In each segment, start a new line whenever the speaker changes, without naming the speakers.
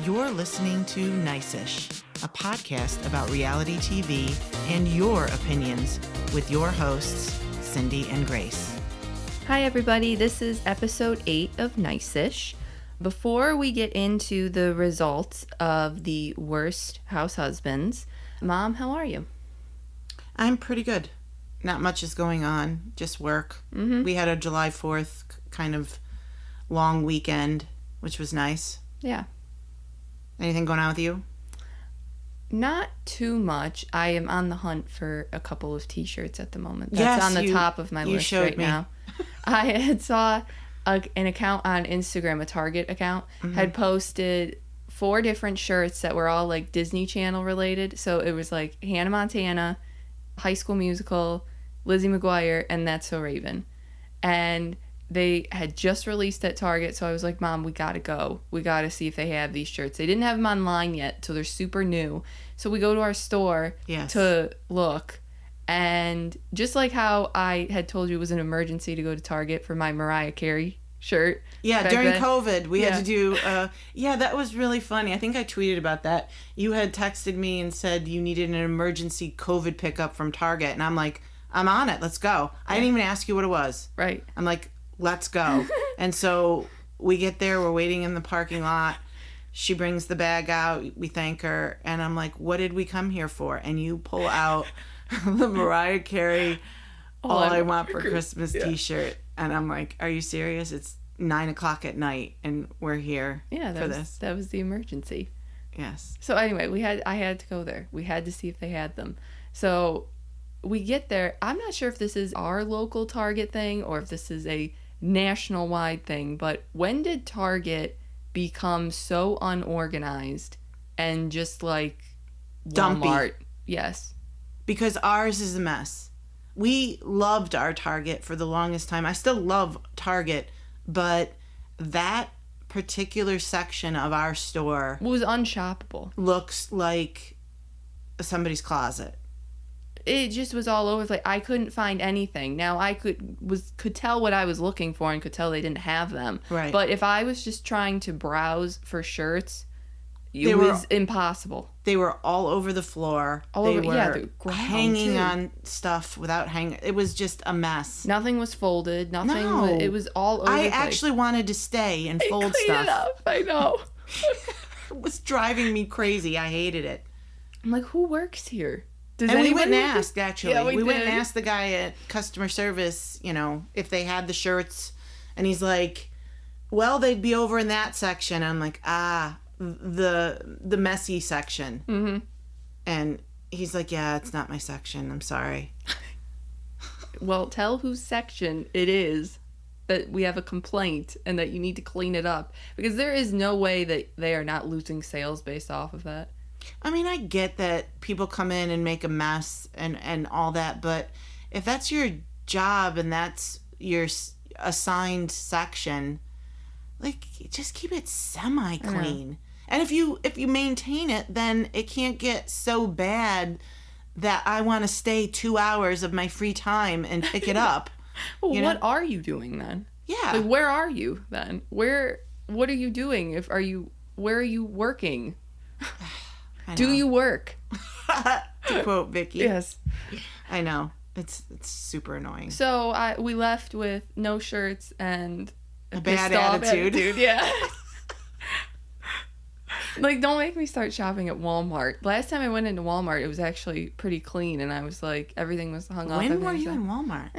You're listening to Nice-ish, a podcast about reality TV and your opinions with your hosts, Cindy and Grace.
Hi, everybody. This is episode 8 of Nice-ish. Before we get into the results of the worst Househusbands, Mom, how are you?
I'm pretty good. Not much is going on, just work.
Mm-hmm.
We had a July 4th kind of long weekend, which was nice.
Yeah.
Anything going on with you?
Not too much. I am on the hunt for a couple of t-shirts at the moment. That's on the top of my list right now. I had saw an account on Instagram, a Target account, had posted 4 different shirts that were all like Disney Channel related. So it was like Hannah Montana, High School Musical, Lizzie McGuire, and That's So Raven. And they had just released at Target, so I was like, Mom, we gotta go. We gotta see if they have these shirts. They didn't have them online yet, so they're super new. So we go to our store to look. And just like how I had told you it was an emergency to go to Target for my Mariah Carey shirt.
Yeah, during COVID, we had to do, that was really funny. I think I tweeted about that. You had texted me and said you needed an emergency COVID pickup from Target. And I'm like, I'm on it. Let's go. I didn't even ask you what it was.
Right.
I'm like, let's go. And so we get there. We're waiting in the parking lot. She brings the bag out. We thank her. And I'm like, what did we come here for? And you pull out the Mariah Carey All I Want for Christmas t-shirt. And I'm like, are you serious? It's 9:00 at night and we're here for this.
That was the emergency.
Yes.
So anyway, I had to go there. We had to see if they had them. So we get there. I'm not sure if this is our local Target thing or if this is a national-wide thing, but when did Target become so unorganized and just like
Dumpy?
Walmart? Yes.
Because ours is a mess. We loved our Target for the longest time. I still love Target, but that particular section of our store
was unshoppable.
Looks like somebody's closet.
It just was all over. Like I couldn't find anything. Now I could tell what I was looking for and could tell they didn't have them.
Right.
But if I was just trying to browse for shirts, it was impossible. They were all over the floor.
They were hanging on stuff without hanging. It was just a mess.
Nothing was folded. It was all over.
I actually wanted to stay and fold
clean
stuff.
It up. I know.
It was driving me crazy. I hated it.
I'm like, who works here?
We went and asked, actually.
Yeah, we
went and asked the guy at customer service, if they had the shirts. And he's like, well, they'd be over in that section. I'm like, the messy section.
Mm-hmm.
And he's like, yeah, it's not my section. I'm sorry.
Well, tell whose section it is that we have a complaint and that you need to clean it up. Because there is no way that they are not losing sales based off of that.
I mean, I get that people come in and make a mess and all that, but if that's your job and that's your assigned section, like, just keep it semi-clean. And if you maintain it, then it can't get so bad that I want to stay 2 hours of my free time and pick it up.
Well, what are you doing then?
Yeah.
Like, where are you then? What are you doing? Where are you working? Do you work?
To quote Vicky.
Yes.
I know. It's super annoying.
So we left with no shirts and
a bad attitude.
Yeah. Like, don't make me start shopping at Walmart. Last time I went into Walmart, it was actually pretty clean, and I was like, everything was hung up.
When were you in Walmart?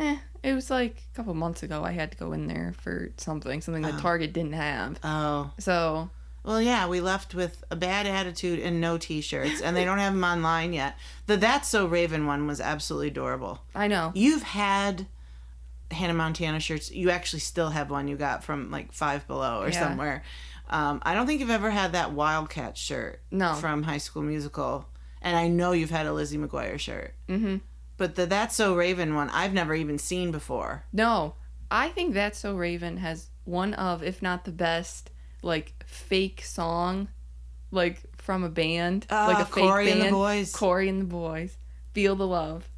It was like a couple months ago. I had to go in there for something that Target didn't have.
Oh.
So.
Well, yeah, we left with a bad attitude and no t-shirts, and they don't have them online yet. The That's So Raven one was absolutely adorable.
I know.
You've had Hannah Montana shirts. You actually still have one you got from like Five Below or somewhere. I don't think you've ever had that Wildcat shirt from High School Musical. And I know you've had a Lizzie McGuire shirt.
Mm-hmm.
But the That's So Raven one, I've never even seen before.
No. I think That's So Raven has one of, if not the best, like, fake song, like, from a band. Like a fake
Corey
band.
And the Boys.
Corey and the Boys. Feel the Love.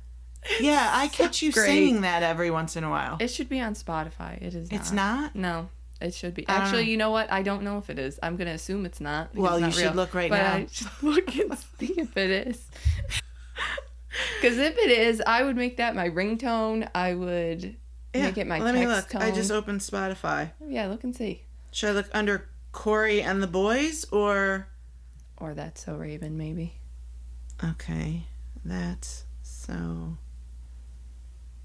Yeah, I catch you singing that every once in a while.
It should be on Spotify. It is not.
It's not?
No. It should be. Actually, you know what? I don't know if it is. I'm going to assume it's not.
Well, you should look right now.
I should look and see if it is. Because if it is, I would make that my ringtone. I would make it my text tone. Let me look.
I just opened Spotify.
Yeah, look and see.
Should I look under Corey and the Boys or...
Or That's So Raven, maybe.
Okay. That's So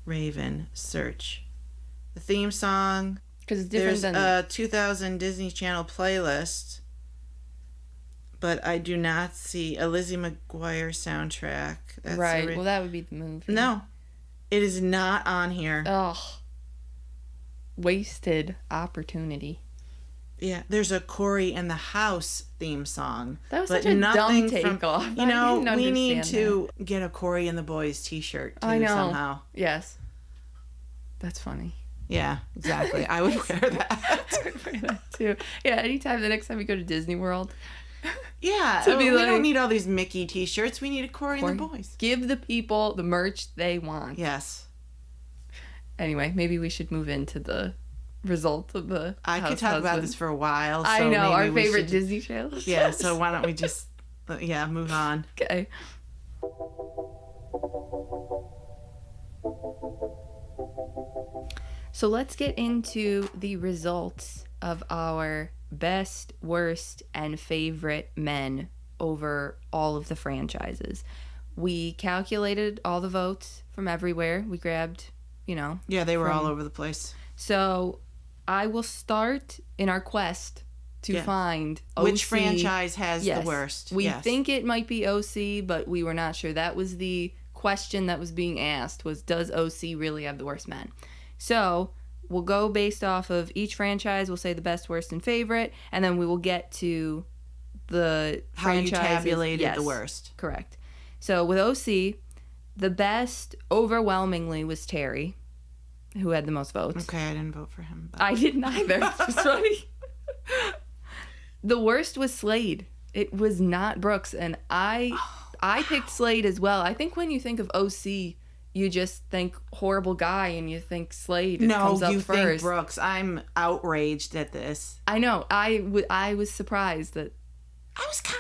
Raven. Search. The theme song.
Because it's different
than... There's a 2000 Disney Channel playlist. But I do not see a Lizzie McGuire soundtrack. That's
right. Well, that would be the movie.
No. It is not on here.
Oh. Wasted opportunity.
Yeah. There's a Corey and the House theme song.
That was such a dumb takeoff.
You know, we need to get a Corey and the Boys t-shirt, too, somehow.
Yes. That's funny.
Yeah, exactly. I would wear that.
I would wear that, too. Yeah, anytime, the next time we go to Disney World...
Yeah, we don't need all these Mickey t-shirts. We need a Corey and the Boys.
Give the people the merch they want.
Yes.
Anyway, maybe we should move into the result of the
I could talk about this for a while. So
I know, our favorite Disney channels.
Yeah, so why don't we just, move on.
Okay. So let's get into the results of our best, worst, and favorite men over all of the franchises. We calculated all the votes from everywhere. We grabbed,
Yeah, they were all over the place.
So I will start in our quest to find OC.
Which franchise has the worst.
We think it might be OC, but we were not sure. That was the question that was being asked, was does OC really have the worst men? So... we'll go based off of each franchise. We'll say the best, worst, and favorite. And then we will get to the
how
franchises.
You tabulated the worst.
Correct. So with OC, the best overwhelmingly was Terry, who had the most votes.
Okay, I didn't vote for him. But...
I didn't either. It's funny. The worst was Slade. It was not Brooks. And I picked Slade as well. I think when you think of OC... you just think horrible guy and you think Slade comes up first. No, you think
Brooks. I'm outraged at this.
I know. I was surprised that...
I was kind.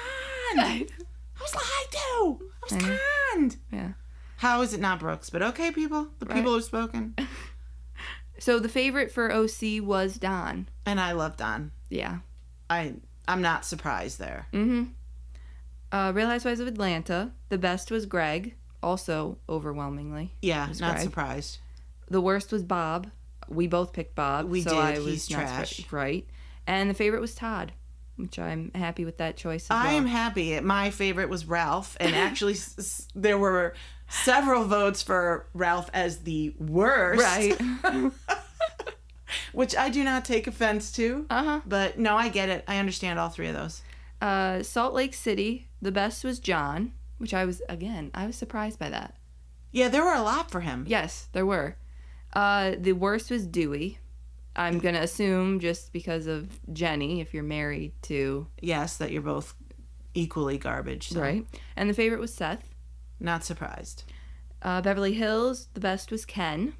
I was lied to. I was kind.
Yeah.
How is it not Brooks? But okay, people. The people have spoken.
So the favorite for OC was Don.
And I love Don.
Yeah.
I'm not surprised there.
Mm-hmm. Real Housewives of Atlanta. The best was Greg. Also, overwhelmingly.
Yeah, not surprised.
The worst was Bob. We both picked Bob.
We did. He's trash.
Right. And the favorite was Todd, which I'm happy with that choice as well.
I am happy. My favorite was Ralph. And actually, there were several votes for Ralph as the worst.
Right.
Which I do not take offense to.
Uh-huh.
But no, I get it. I understand all three of those.
Salt Lake City. The best was John. Which I was surprised by that.
Yeah, there were a lot for him.
Yes, there were. The worst was Dewey. I'm going to assume just because of Jenny, if you're married to...
Yes, that you're both equally garbage. So.
Right. And the favorite was Seth.
Not surprised.
Beverly Hills, the best was Ken.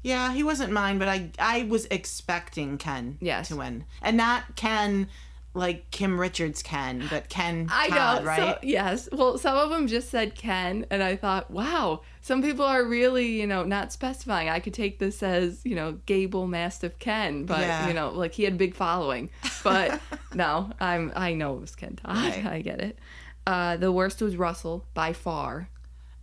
Yeah, he wasn't mine, but I was expecting Ken to win. And not Ken... like Kim Richards Ken, but Ken Todd,
I know,
right?
So, yes. Well, some of them just said Ken, and I thought, wow, some people are really, not specifying. I could take this as, Gable Mastiff Ken, but, like he had a big following. But no, I know it was Ken Todd. Right. I get it. The worst was Russell, by far.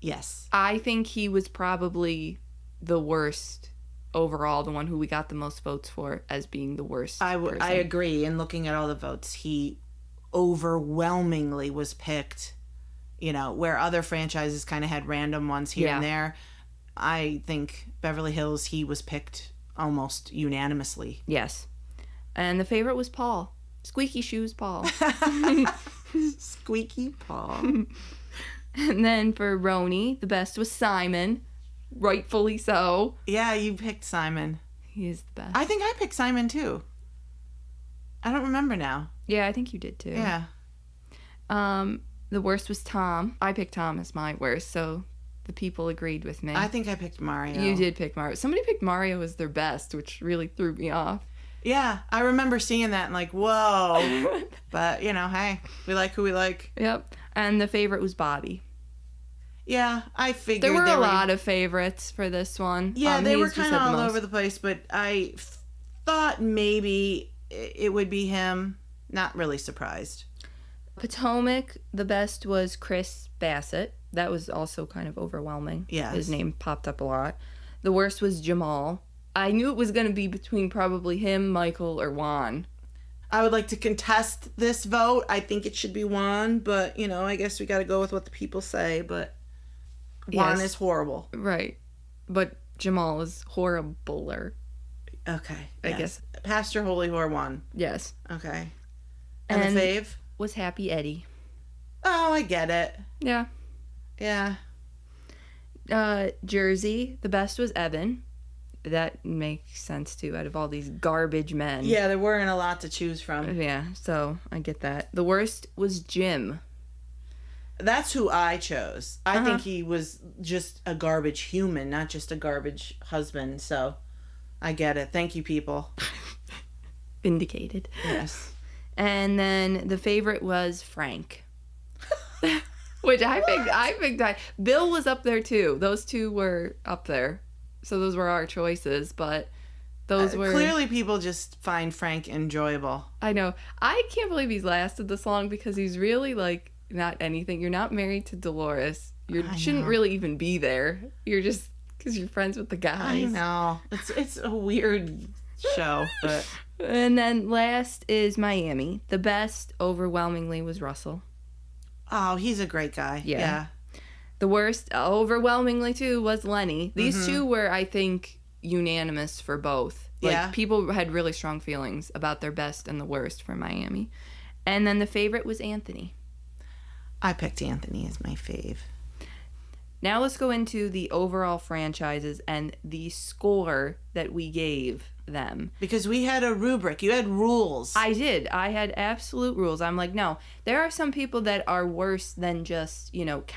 Yes.
I think he was probably the worst overall, the one who we got the most votes for as being the worst person.
I agree. And looking at all the votes, he overwhelmingly was picked, where other franchises kind of had random ones here and there. I think Beverly Hills, he was picked almost unanimously.
Yes. And the favorite was Paul. Squeaky Shoes Paul.
Squeaky Paul.
And then for RHONY, the best was Simon. Rightfully so.
Yeah, you picked Simon.
He is the best.
I think I picked Simon too. I don't remember now.
Yeah, I think you did too.
Yeah.
The worst was Tom. I picked Tom as my worst, so the people agreed with me.
I think I picked Mario.
You did pick Mario. Somebody picked Mario as their best, which really threw me off.
Yeah, I remember seeing that and like, whoa. But, hey, we like who we like.
Yep. And the favorite was Bobby.
Yeah, I figured
there were a lot of favorites for this one.
Yeah, they were kind of all over the place, but I thought maybe it would be him. Not really surprised.
Potomac, the best was Chris Bassett. That was also kind of overwhelming.
Yeah.
His name popped up a lot. The worst was Jamal. I knew it was going to be between probably him, Michael, or Juan.
I would like to contest this vote. I think it should be Juan, but, I guess we got to go with what the people say, but Juan is horrible.
Right. But Jamal is horribler.
Okay.
I guess.
Pastor Holy Whore Juan.
Yes.
Okay. And the fave?
Was Happy Eddie.
Oh, I get it.
Yeah.
Yeah.
Jersey, the best was Evan. That makes sense, too, out of all these garbage men.
Yeah, there weren't a lot to choose from.
Yeah, so I get that. The worst was Jim.
That's who I chose. I think he was just a garbage human, not just a garbage husband, so I get it. Thank you, people.
Vindicated.
Yes.
And then the favorite was Frank. Which I picked that. Bill was up there, too. Those two were up there. So those were our choices, but those were...
Clearly people just find Frank enjoyable.
I know. I can't believe he's lasted this long because he's really, like, not anything. You're not married to Dolores. You shouldn't really even be there. You're just... Because you're friends with the guys.
I know. It's a weird show, but...
And then last is Miami. The best, overwhelmingly, was Russell.
Oh, he's a great guy. Yeah.
The worst, overwhelmingly, too, was Lenny. These two were, I think, unanimous for both. Like, people had really strong feelings about their best and the worst for Miami. And then the favorite was Anthony.
I picked Anthony as my fave.
Now let's go into the overall franchises and the score that we gave them.
Because we had a rubric. You had rules.
I did. I had absolute rules. I'm like, no, there are some people that are worse than just,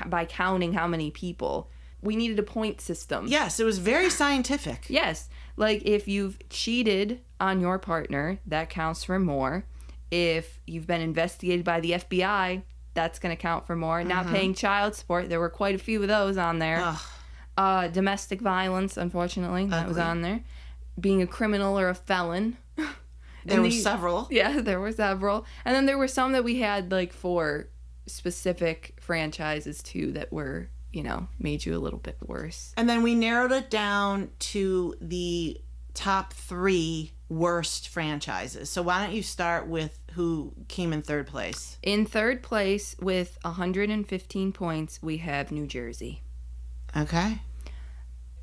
by counting how many people. We needed a point system.
Yes, it was very scientific.
Yes. Like, if you've cheated on your partner, that counts for more. If you've been investigated by the FBI, that's going to count for more. Not paying child support. There were quite a few of those on there. Domestic violence, unfortunately, that was on there. Being a criminal or a felon.
There were several.
Yeah, there were several. And then there were some that we had, like, for specific franchises, too, that were, made you a little bit worse.
And then we narrowed it down to the top 3 worst franchises. So why don't you start with who came in third place?
In third place with 115 points, we have New Jersey.
Okay.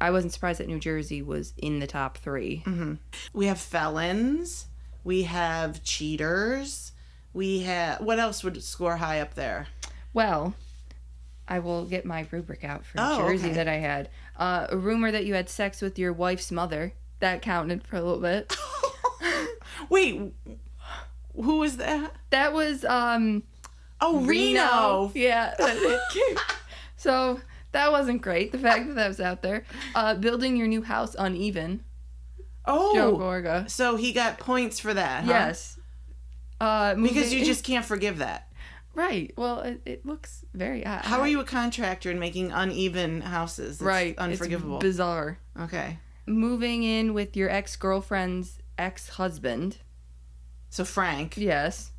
I wasn't surprised that New Jersey was in the top 3.
Mm-hmm. We have felons. We have cheaters. We have... What else would score high up there?
Well, I will get my rubric out for Jersey that I had. A rumor that you had sex with your wife's mother. That counted for a little bit.
Wait, who was that?
That was,
Reno.
Yeah. So, that wasn't great, the fact that was out there. Building your new house uneven.
Oh.
Joe Gorga.
So he got points for that, huh?
Yes.
Because you just can't forgive that.
Right. Well, it looks very...
How are you a contractor and making uneven houses? It's
right.
Unforgivable.
It's bizarre.
Okay.
Moving in with your ex-girlfriend's ex-husband.
So Frank.
Yes.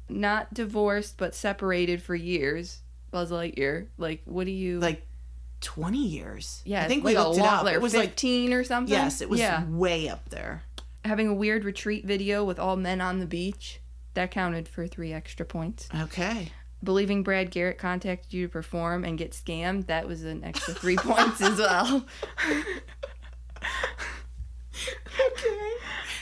Not divorced, but separated for years. Buzz Lightyear. Like, what do you...
Like 20 years.
Yeah.
I think we looked it up.
It was 15 or something.
Yes, it was way up there.
Having a weird retreat video with all men on the beach. That counted for 3 extra points.
Okay.
Believing Brad Garrett contacted you to perform and get scammed. That was an extra 3 points as well.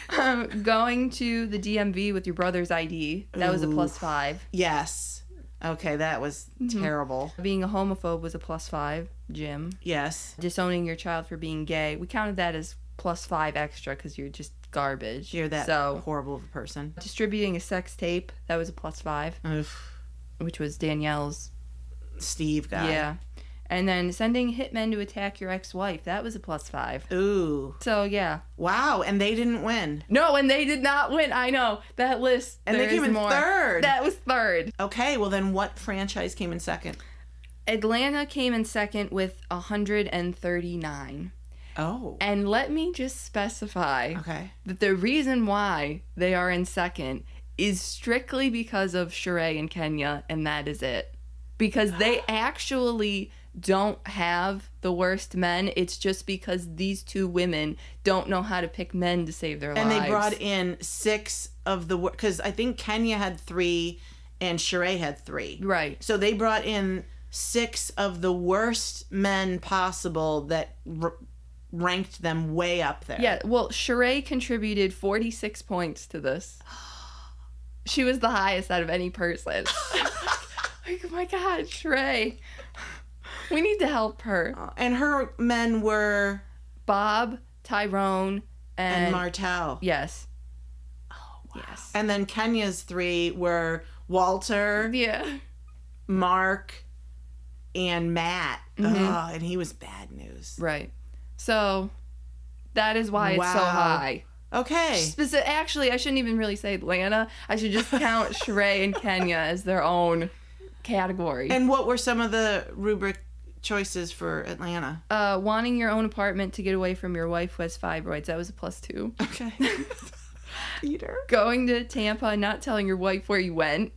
Okay.
Going to the DMV with your brother's ID. That was a +5.
Yes. Okay, that was terrible.
Being a homophobe was a +5. Jim.
Yes.
Disowning your child for being gay. We counted that as +5 extra because you're just garbage.
You're that horrible of a person.
Distributing a sex tape. That was a +5.
Oof.
Which was Danielle's
Steve guy.
Yeah. And then sending hitmen to attack your ex-wife. That was a +5.
Ooh.
So, yeah.
Wow, and they didn't win.
No, and they did not win. I know. That list,
and they came in third.
That was third.
Okay, well then what franchise came in second?
Atlanta came in second with 139.
Oh.
And let me just specify that the reason why they are in second is strictly because of Sheree and Kenya, and that is it. Because they actually don't have the worst men. It's just because these two women don't know how to pick men to save their lives.
And they brought in 6 of the... Because I think Kenya had 3 and Sheree had 3.
Right.
So they brought in 6 of the worst men possible that ranked them way up there.
Yeah, well, Sheree contributed 46 points to this. She was the highest out of any person. Like, oh my God, Sheree. We need to help her.
And her men were...
Bob, Tyrone, and
Martel.
Yes.
Oh, wow.
Yes.
And then Kenya's 3 were Walter, Mark, and Matt.
Mm-hmm.
Oh, and he was bad news.
Right. So, that is why it's so high.
Okay.
Actually, I shouldn't even really say Atlanta. I should just count Sheree and Kenya as their own category.
And what were some of the rubric choices for Atlanta?
Wanting your own apartment to get away from your wife who has fibroids. That was a +2.
Okay. Peter.
Going to Tampa and not telling your wife where you went.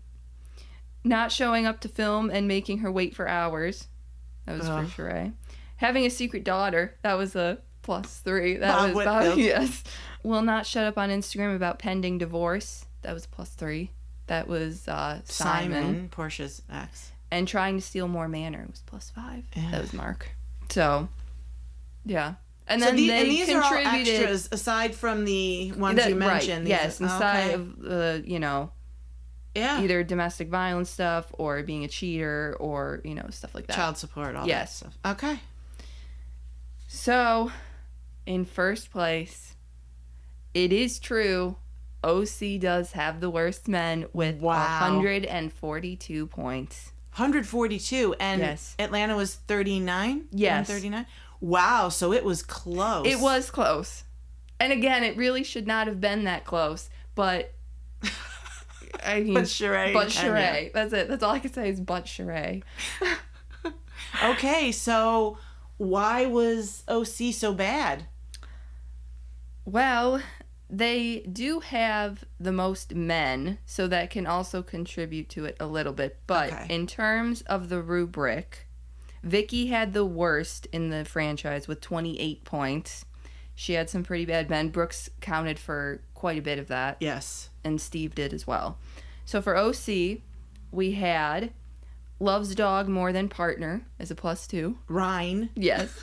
Not showing up to film and making her wait for hours. That was for Sheree. Having a secret daughter. That was a +3. That was Bob, yes. Will not shut up on Instagram about pending divorce. That was a +3. That was Simon,
Portia's ex.
And trying to steal more manor was +5. Yeah. That was Mark. So, yeah. And then
these are all extras aside from the ones you mentioned.
Right. Yes, inside of either domestic violence stuff or being a cheater or stuff like that.
Child support, all that stuff. Okay.
So, in first place, it is true. OC does have the worst men with 142 points.
142, and Atlanta was 39?
Yes.
39? Wow, so it was close.
It was close. And again, it really should not have been that close, but... I mean,
but Sheree.
But Sheree. That's it. That's all I can say is but Sheree.
Okay, so why was OC so bad?
Well... They do have the most men, so that can also contribute to it a little bit. But in terms of the rubric, Vicky had the worst in the franchise with 28 points. She had some pretty bad men. Brooks counted for quite a bit of that.
Yes.
And Steve did as well. So for OC, we had loves dog more than partner as a +2.
Rhine.
Yes.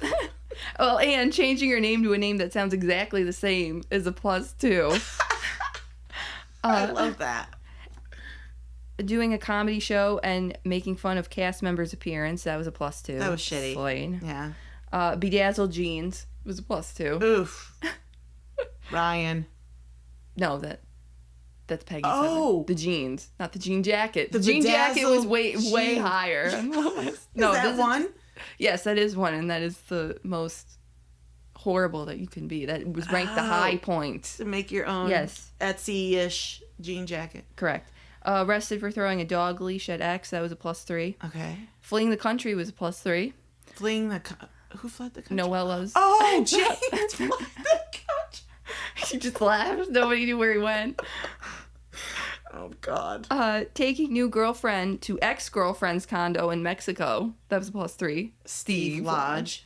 Well, and changing your name to a name that sounds exactly the same is a +2.
I love that.
Doing a comedy show and making fun of cast members' appearance, that was a +2.
That was shitty.
Slain.
Yeah.
Bedazzled jeans was a +2.
Oof. Ryan.
No, that's Peggy.
Oh.
The jeans, not the jean jacket. The jean jacket was way higher.
No, that one?
Yes, that is one, and that is the most horrible that you can be. That was ranked the high point.
To make your own Etsy-ish jean jacket.
Correct. Arrested for throwing a dog leash at X. That was a +3.
Okay.
Fleeing the country was a +3.
Who fled the country?
Noella's.
Oh, James fled the country.
She just laughed. Nobody knew where he went.
Oh, God.
Taking new girlfriend to ex-girlfriend's condo in Mexico. That was a +3.
Steve Lodge.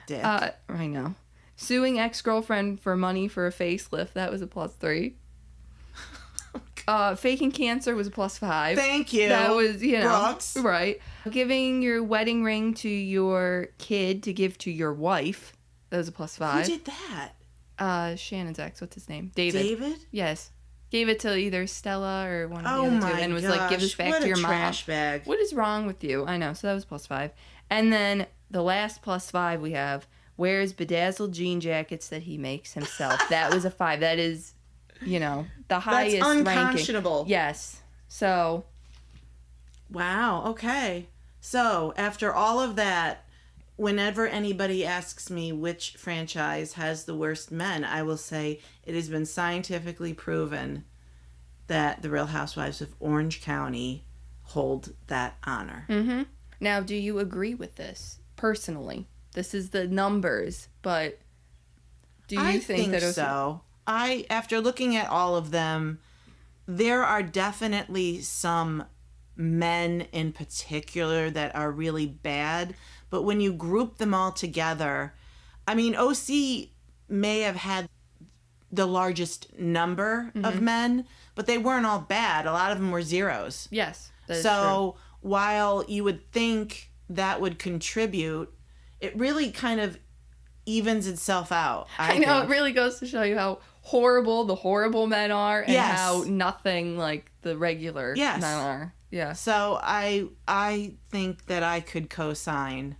Dick.
I know. Suing ex-girlfriend for money for a facelift. That was a +3. Faking cancer was a +5.
Thank you.
That was,
Brooks.
Right. Giving your wedding ring to your kid to give to your wife. That was a +5.
Who did that?
Shannon's ex. What's his name? David.
David?
Yes. Gave it to either Stella or one of the other two. And was like, give this back to your mom. What a
trash bag.
What is wrong with you? I know. So that was +5. And then the last +5 we have, wears bedazzled jean jackets that he makes himself. That was a 5. That is, the highest
That's
ranking.
unconscionable.
Yes. So.
Wow. Okay. So, after all of that, whenever anybody asks me which franchise has the worst men, I will say it has been scientifically proven that the Real Housewives of Orange County hold that honor.
Mm-hmm. Now, do you agree with this personally? This is the numbers, but do you think that?
So. After looking at all of them, there are definitely some men in particular that are really bad. But when you group them all together, I mean, OC may have had the largest number of men, but they weren't all bad. A lot of them were zeros.
Yes, that is
so
true.
While you would think that would contribute, it really kind of evens itself out. I
know,
think.
It really goes to show you how horrible the horrible men are and how nothing like the regular men are. Yeah.
So I think that I could co-sign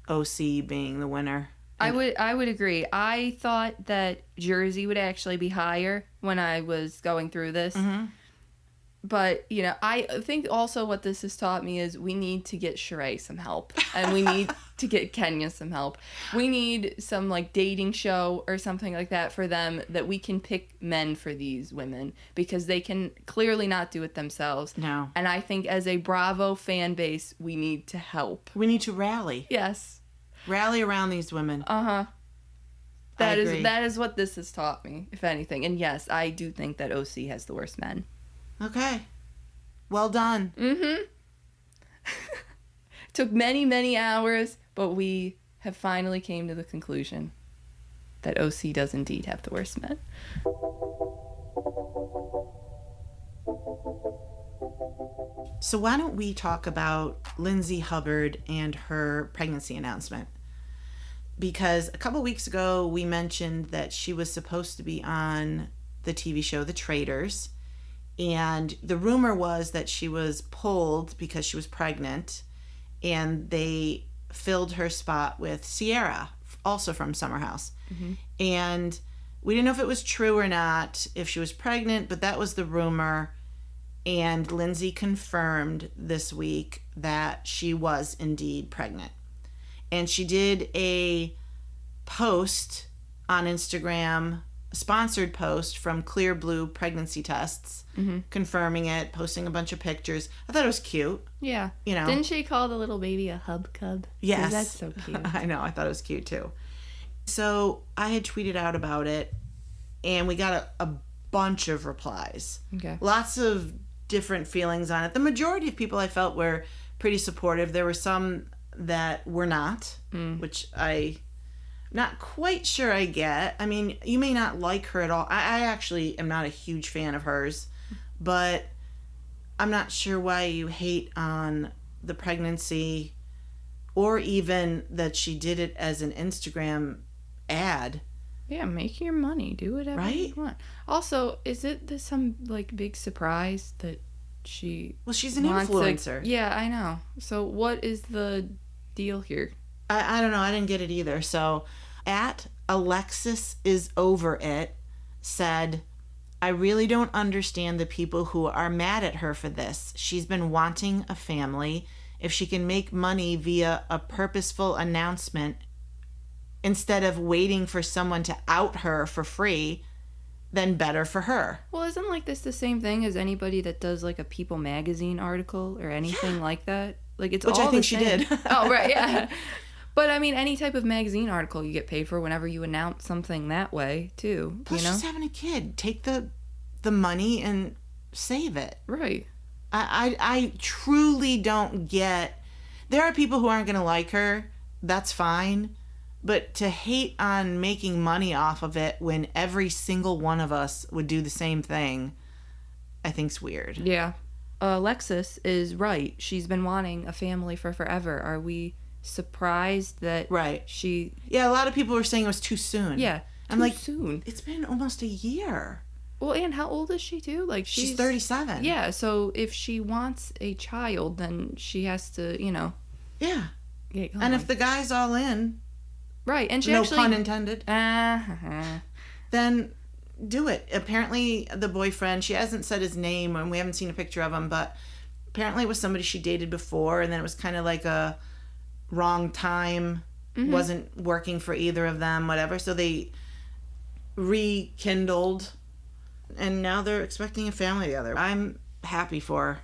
OC being the winner.
I would agree. I thought that Jersey would actually be higher when I was going through this. Mm-hmm. But, you know, I think also what this has taught me is we need to get Sheree some help. And we need to get Kenya some help. We need some, like, dating show or something like that for them that we can pick men for these women. Because they can clearly not do it themselves.
No.
And I think as a Bravo fan base, we need to help.
We need to rally.
Yes.
Rally around these women.
Uh-huh. That is what this has taught me, if anything. And yes, I do think that OC has the worst men.
Okay. Well done.
Mm-hmm. Took many, many hours, but we have finally came to the conclusion that OC does indeed have the worst men.
So why don't we talk about Lindsay Hubbard and her pregnancy announcement? Because a couple weeks ago, we mentioned that she was supposed to be on the TV show The Traitors. And the rumor was that she was pulled because she was pregnant. And they filled her spot with Sierra, also from Summer House. Mm-hmm. And we didn't know if it was true or not, if she was pregnant, but that was the rumor. And Lindsay confirmed this week that she was indeed pregnant. And she did a post on Instagram, a sponsored post from Clear Blue Pregnancy Tests, confirming it, posting a bunch of pictures. I thought it was cute.
Yeah.
You know.
Didn't she call the little baby a hub cub?
Yes.
That's so cute.
I know. I thought it was cute too. So I had tweeted out about it, and we got a bunch of replies. Okay. Lots of different feelings on it. The majority of people I felt were pretty supportive. There were some that were not, which I'm not quite sure I get. I mean, you may not like her at all. I actually am not a huge fan of hers, but I'm not sure why you hate on the pregnancy or even that she did it as an Instagram ad.
Yeah, make your money. Do whatever you want. Also, is it some like big surprise that she...
Well, she's an influencer.
Yeah, I know. So what is the deal here?
I don't know. I didn't get it either. So at Alexis is over it said, I really don't understand the people who are mad at her for this. She's been wanting a family. If she can make money via a purposeful announcement instead of waiting for someone to out her for free, then better for her.
Well, isn't like this the same thing as anybody that does like a People magazine article or anything like that? Like it's
Which
all
I think
the
she
same.
did.
Oh, right, yeah. But I mean, any type of magazine article you get paid for whenever you announce something that way too.
Plus,
you know?
she's having a kid. Take the money and save it.
Right.
I truly don't get. There are people who aren't going to like her. That's fine. But to hate on making money off of it when every single one of us would do the same thing, I think's weird.
Yeah. Alexis is right. She's been wanting a family for forever. Are we surprised that she...
Yeah, a lot of people were saying it was too soon.
Yeah,
I'm like,
soon.
It's been almost a year.
Well, and how old is she too? Like
she's 37.
Yeah, so if she wants a child, then she has to, you know...
Yeah. And if the guy's all in...
Right, and she
no
actually...
pun intended. Then do it. Apparently, the boyfriend, she hasn't said his name, and we haven't seen a picture of him, but apparently it was somebody she dated before, and then it was kind of like a wrong time, wasn't working for either of them, whatever. So they rekindled, and now they're expecting a family together. I'm happy for her.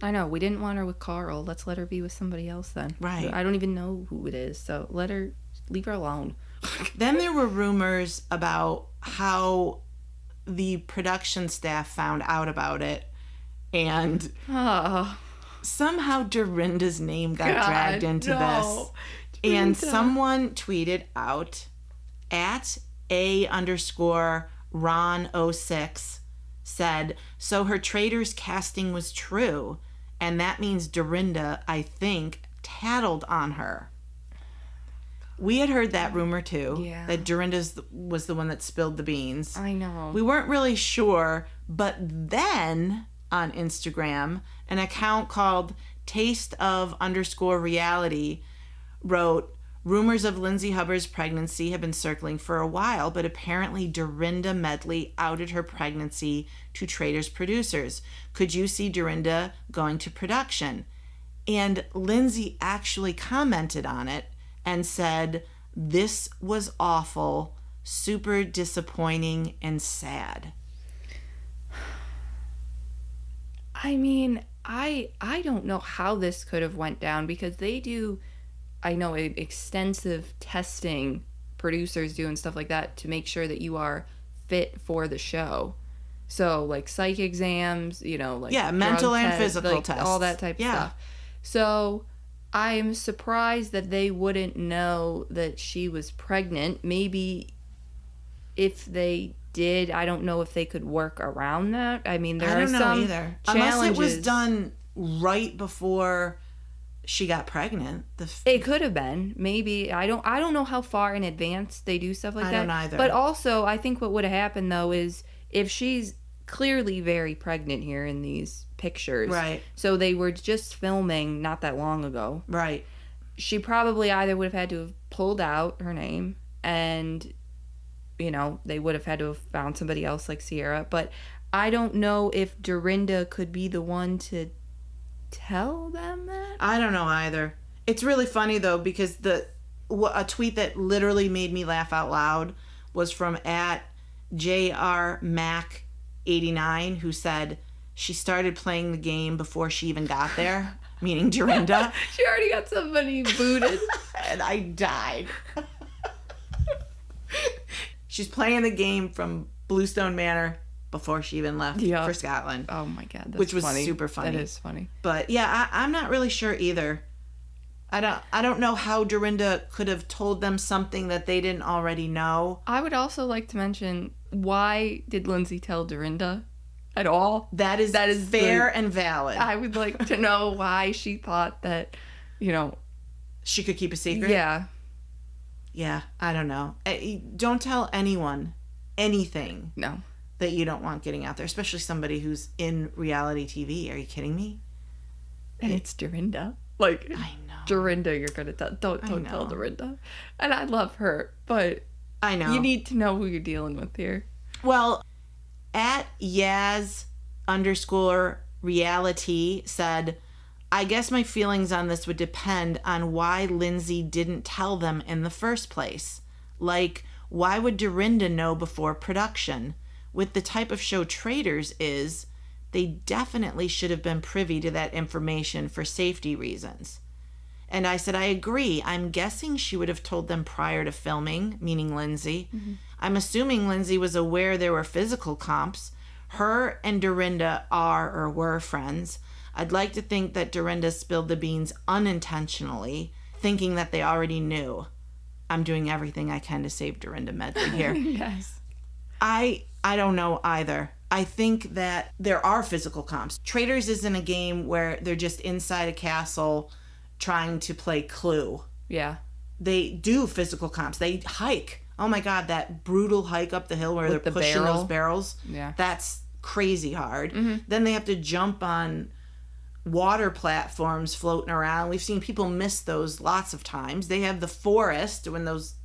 I know. We didn't want her with Carl. Let's let her be with somebody else then.
Right.
I don't even know who it is, so leave her alone.
Then there were rumors about how the production staff found out about it, and somehow Dorinda's name got dragged into this. Dorinda. And someone tweeted out at @A_Ron06 said, so her Traitors casting was true, and that means Dorinda, I think, tattled on her. We had heard that rumor too, that Dorinda was the one that spilled the beans.
I know.
We weren't really sure, but then on Instagram, an account called taste_of_reality wrote, rumors of Lindsay Hubbard's pregnancy have been circling for a while, but apparently Dorinda Medley outed her pregnancy to Traitors producers. Could you see Dorinda going to production? And Lindsay actually commented on it and said, this was awful, super disappointing, and sad.
I mean, I don't know how this could have went down, because they do, I know, extensive testing, producers do and stuff like that, to make sure that you are fit for the show. So, like, psych exams, like...
Yeah, mental and physical tests.
All that type of stuff. So, I'm surprised that they wouldn't know that she was pregnant. Maybe if they did, I don't know if they could work around that. I mean, there are some challenges.
Unless it was done right before she got pregnant.
It could have been. Maybe. I don't know how far in advance they do stuff like that. I
don't either.
But also, I think what would have happened, though, is if she's clearly very pregnant here in these pictures.
Right.
So they were just filming not that long ago.
Right.
She probably either would have had to have pulled out her name, and, they would have had to have found somebody else like Sierra. But I don't know if Dorinda could be the one to tell them that.
I don't know either. It's really funny, though, because a tweet that literally made me laugh out loud was from @JRMac89, who said, she started playing the game before she even got there, meaning Dorinda.
She already got somebody booted.
And I died. She's playing the game from Bluestone Manor before she even left for Scotland.
Oh my God, that's
which was
funny.
super funny.
That is funny.
But yeah, I'm not really sure either. I don't know how Dorinda could have told them something that they didn't already know.
I would also like to mention, why did Lindsay tell Dorinda at all?
That is fair and valid.
I would like to know why she thought that,
she could keep a secret. Yeah, I don't know. Don't tell anyone anything.
No.
That you don't want getting out there, especially somebody who's in reality TV. Are you kidding me?
And it's Dorinda. Like,
I know.
Dorinda, you're gonna tell. Don't tell Dorinda. And I love her, but
I know
you need to know who you're dealing with here.
Well, @Yaz_reality said, I guess my feelings on this would depend on why Lindsay didn't tell them in the first place. Like, why would Dorinda know before production? With the type of show Traitors is, they definitely should have been privy to that information for safety reasons. And I said, I agree. I'm guessing she would have told them prior to filming, meaning Lindsay. Mm-hmm. I'm assuming Lindsay was aware there were physical comps. Her and Dorinda are or were friends. I'd like to think that Dorinda spilled the beans unintentionally, thinking that they already knew. I'm doing everything I can to save Dorinda Medley here.
Yes.
I don't know either. I think that there are physical comps. Traitors isn't a game where they're just inside a castle trying to play Clue.
Yeah.
They do physical comps. They hike. Oh my God, that brutal hike up the hill where they're pushing those barrels.
Yeah.
That's crazy hard.
Mm-hmm.
Then they have to jump on water platforms floating around. We've seen people miss those lots of times. They have the forest when those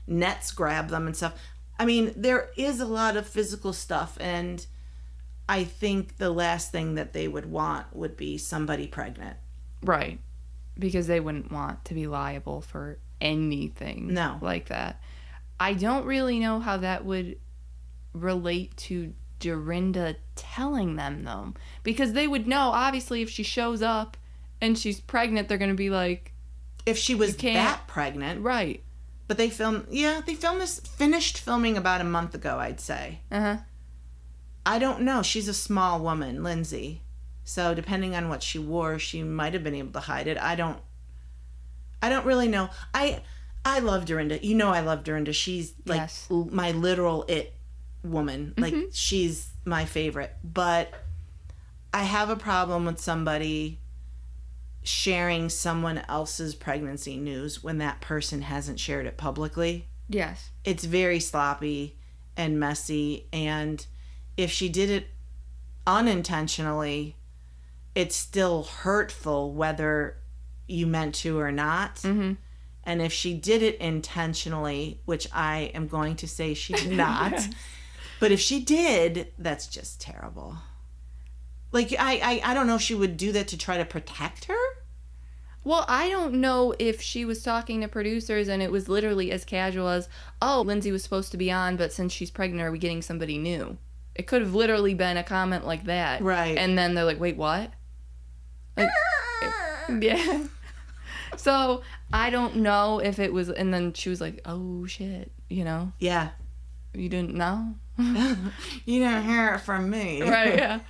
nets grab them and stuff. I mean, there is a lot of physical stuff, and I think the last thing that they would want would be somebody pregnant.
Right. Because they wouldn't want to be liable for anything like that. I don't really know how that would relate to Dorinda telling them, though. Because they would know, obviously, if she shows up and she's pregnant, they're going to be like...
If she was that pregnant.
Right.
But they finished filming about a month ago, I'd say.
Uh-huh.
I don't know. She's a small woman, Lindsay. So depending on what she wore, she might have been able to hide it. I don't really know. I love Dorinda. You know I love Dorinda. She's like my literal it woman. Like she's my favorite. But I have a problem with somebody sharing someone else's pregnancy news when that person hasn't shared it publicly.
Yes.
It's very sloppy and messy, and if she did it unintentionally, it's still hurtful whether you meant to or not. Mm-hmm. And if she did it intentionally, which I am going to say she did not, but if she did, that's just terrible. Like, I don't know if she would do that to try to protect her.
Well, I don't know if she was talking to producers and it was literally as casual as, oh, Lindsay was supposed to be on, but since she's pregnant, are we getting somebody new? It could have literally been a comment like that.
Right.
And then they're like, wait, what? Like, yeah. So, I don't know if it was, and then she was like, oh, shit, you know?
Yeah.
You didn't know?
You didn't hear it from me.
Right, yeah.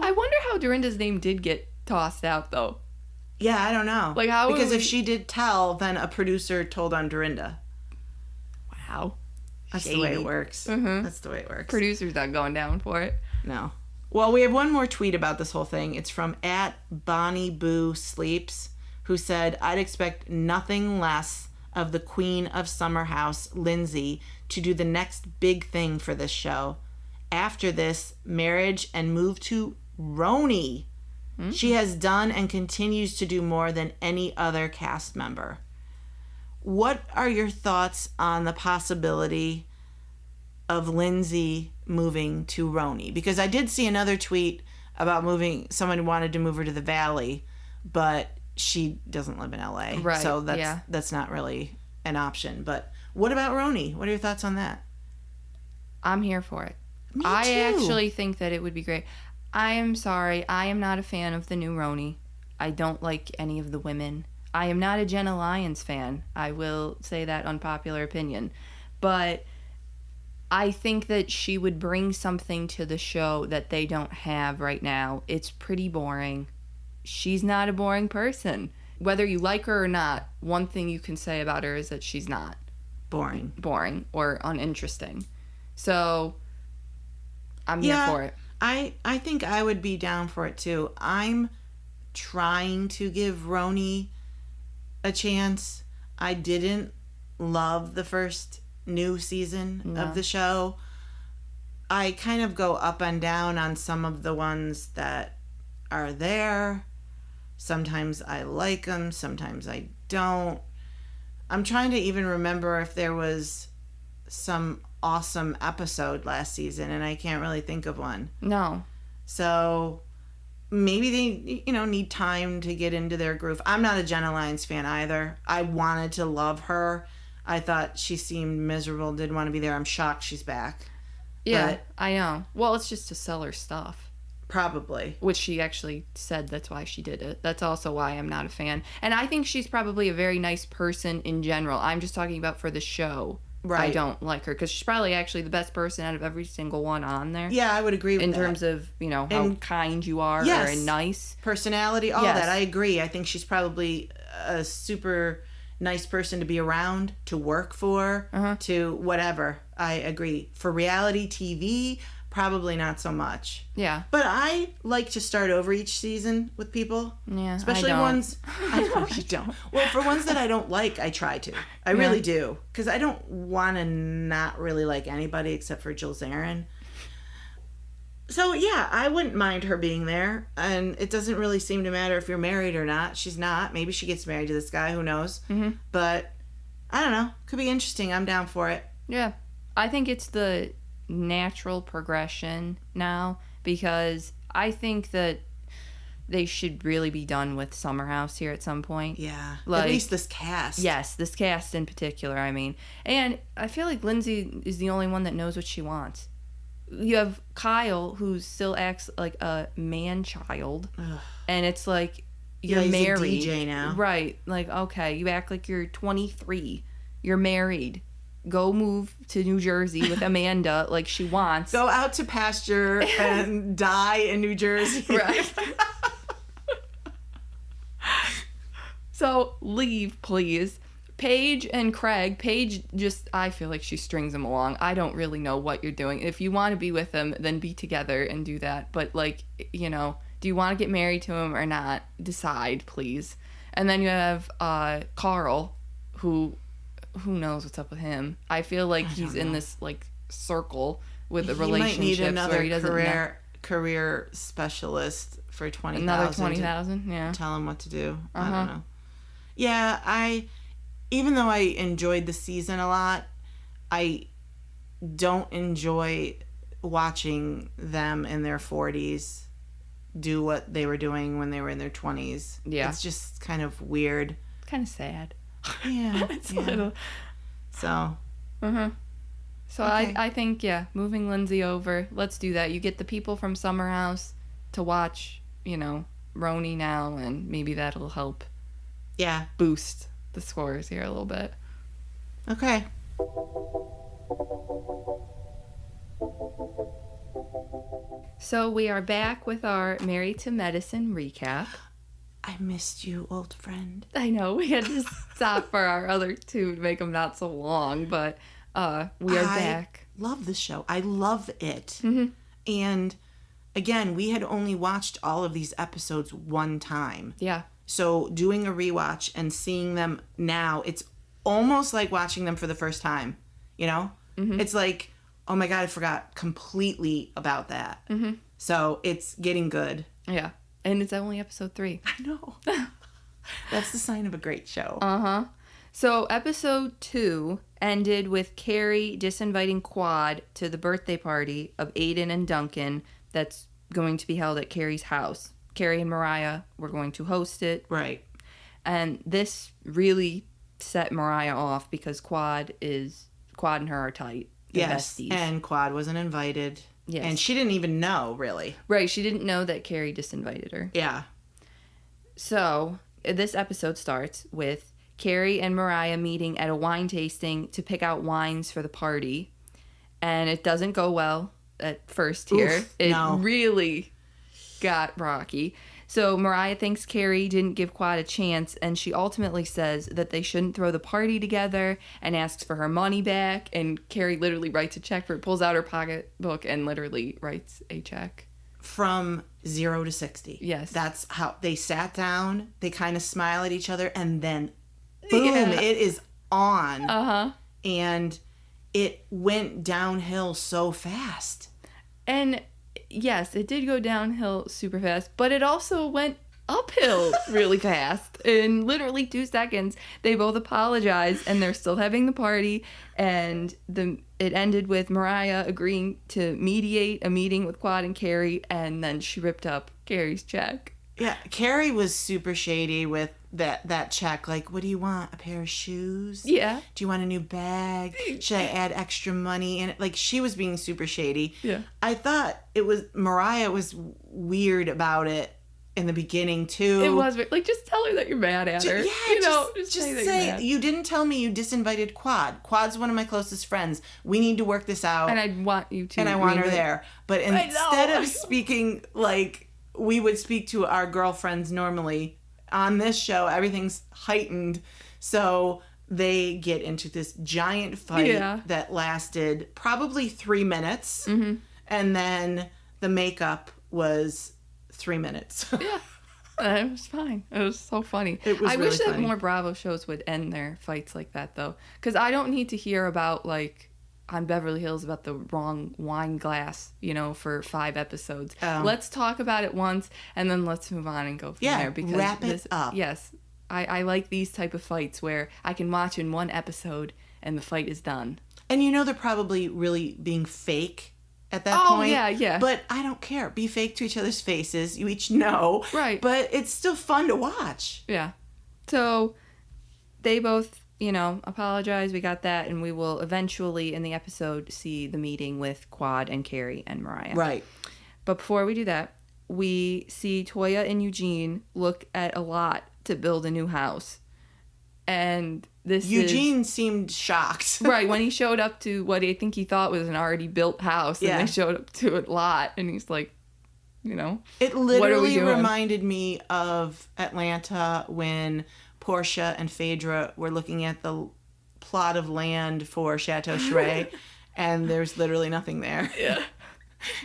I wonder how Dorinda's name did get tossed out, though.
Yeah, I don't know.
Like how?
Because if she did tell, then a producer told on Dorinda.
Wow.
That's the way it works. Mm-hmm. That's the way it works.
Producer's not going down for it.
No. Well, we have one more tweet about this whole thing. It's from @BonnieBooSleeps, who said, I'd expect nothing less of the Queen of Summer House, Lindsay, to do the next big thing for this show. After this, marriage and move to RHONY. Mm-hmm. She has done and continues to do more than any other cast member. What are your thoughts on the possibility of Lindsay moving to RHONY? Because I did see another tweet about someone wanted to move her to the Valley, but she doesn't live in LA.
Right.
So that's not really an option. But what about RHONY? What are your thoughts on that?
I'm here for it.
Me too.
I actually think that it would be great. I am sorry. I am not a fan of the new RHONY. I don't like any of the women. I am not a Jenna Lyons fan. I will say that unpopular opinion. But I think that she would bring something to the show that they don't have right now. It's pretty boring. She's not a boring person. Whether you like her or not, one thing you can say about her is that she's not boring or uninteresting. So I'm here for it.
I think I would be down for it too. I'm trying to give RHONY a chance. I didn't love the first new season of the show. I kind of go up and down on some of the ones that are there. Sometimes I like them, sometimes I don't. I'm trying to even remember if there was some awesome episode last season, and I can't really think of one.
No.
So maybe they, need time to get into their groove. I'm not a Jenna Lyons fan either. I wanted to love her. I thought she seemed miserable, didn't want to be there. I'm shocked she's back.
Yeah, but I know. Well, it's just to sell her stuff.
Probably.
Which she actually said that's why she did it. That's also why I'm not a fan. And I think she's probably a very nice person in general. I'm just talking about for the show. Right. I don't like her because she's probably actually the best person out of every single one on there.
Yeah, I would agree with that.
In terms of, how kind you are or nice.
Personality, all that. I agree. I think she's probably a super nice person to be around, to work for, to whatever. I agree. For reality TV, probably not so much.
Yeah.
But I like to start over each season with people.
Yeah,
especially ones... I know you don't. Well, for ones that I don't like, I try to. I really do. Because I don't want to not really like anybody except for Jill Zarin. So, yeah, I wouldn't mind her being there. And it doesn't really seem to matter if you're married or not. She's not. Maybe she gets married to this guy. Who knows? Mm-hmm. But, I don't know. Could be interesting. I'm down for it.
Yeah. I think it's the natural progression now because I think that they should really be done with Summer House here at some point.
Yeah. Like, at least this cast.
Yes, this cast in particular, I mean. And I feel like Lindsay is the only one that knows what she wants. You have Kyle, who still acts like a man-child. Ugh. And it's like, you're married.
He's a DJ now.
Right. Like, okay, you act like you're 23. You're married. Go move to New Jersey with Amanda like she wants.
Go out to pasture and die in New Jersey.
Right. So leave, please. Paige and Craig. Paige just, I feel like she strings them along. I don't really know what you're doing. If you want to be with him, then be together and do that. But, like, you know, do you want to get married to him or not? Decide, please. And then you have Carl, who knows what's up with him. I feel like he's in this, like, circle with the relationships where he doesn't know.
Career specialist for $20,000.
Another $20,000, yeah.
Tell him what to do. I don't know. Yeah, even though I enjoyed the season a lot, I don't enjoy watching them in their 40s do what they were doing when they were in their 20s. Yeah. It's just kind of weird.
Kind of sad.
Yeah.
It's a little.
So.
So okay. I think, moving Lindsay over, let's do that. You get the people from Summer House to watch, you know, RHONY now, and maybe that'll help.
Yeah.
Boost the scores here a little bit.
Okay.
So we are back with our Married to Medicine recap.
I missed you, old friend.
I know. We had to stop for our other two to make them not so long, but we are back.
I love the show. I love it. Mm-hmm. And again, we had only watched all of these episodes one time.
Yeah.
So doing a rewatch and seeing them now, it's almost like watching them for the first time, you know? Mm-hmm. It's like, oh my God, I forgot completely about that. Mm-hmm. So it's getting good.
Yeah. And it's only episode 3.
I know. That's the sign of a great show.
Uh-huh. So episode 2 ended with Carrie disinviting Quad to the birthday party of Aiden and Duncan that's going to be held at Carrie's house. Carrie and Mariah were going to host it.
Right.
And this really set Mariah off because Quad and her are tight. They're besties.
And Quad wasn't invited.
Yes.
And she didn't even know, really.
Right, she didn't know that Carrie disinvited her.
Yeah.
So, this episode starts with Carrie and Mariah meeting at a wine tasting to pick out wines for the party. And it doesn't go well at first here. It really got rocky. So Mariah thinks Carrie didn't give Quad a chance, and she ultimately says that they shouldn't throw the party together and asks for her money back. And Carrie literally writes a check for it, pulls out her pocketbook and literally writes a check.
From 0 to 60.
Yes.
That's how they sat down, they kind of smile at each other, and then boom, it is on.
Uh-huh.
And it went downhill so fast.
And yes, it did go downhill super fast, but it also went uphill really fast. In literally 2 seconds, they both apologized, and they're still having the party. And it ended with Mariah agreeing to mediate a meeting with Quad and Carrie, and then she ripped up Carrie's check.
Yeah, Carrie was super shady with that check. Like, what do you want? A pair of shoes?
Yeah.
Do you want a new bag? Should I add extra money in it? Like, she was being super shady.
Yeah.
I thought Mariah was weird about it in the beginning, too.
It was weird. Like, just tell her that you're mad at her.
Yeah, just say you didn't tell me you disinvited Quad. Quad's one of my closest friends. We need to work this out.
And I want you to.
And I want her there. But instead of speaking like we would speak to our girlfriends normally, on this show, everything's heightened. So they get into this giant fight that lasted probably 3 minutes. Mm-hmm. And then the makeup was 3 minutes.
Yeah. It was fine. It was so funny.
It was
I
really
wish that
funny.
More Bravo shows would end their fights like that, though. Because I don't need to hear about, like, on Beverly Hills about the wrong wine glass, for 5 episodes. Let's talk about it once, and then let's move on and go from there. Because
wrap it up.
Yes. I like these type of fights where I can watch in 1 episode and the fight is done.
And they're probably really being fake at that point.
Oh, yeah.
But I don't care. Be fake to each other's faces. You each know.
Right.
But it's still fun to watch.
Yeah. So they both, apologize. We got that. And we will eventually in the episode see the meeting with Quad and Carrie and Mariah.
Right.
But before we do that, we see Toya and Eugene look at a lot to build a new house. And
Eugene seemed shocked.
Right, when he showed up to what I think he thought was an already built house, and they showed up to a lot, and he's like,
It literally reminded me of Atlanta when Portia and Phaedra were looking at the plot of land for Chateau Chray, and there's literally nothing there.
Yeah.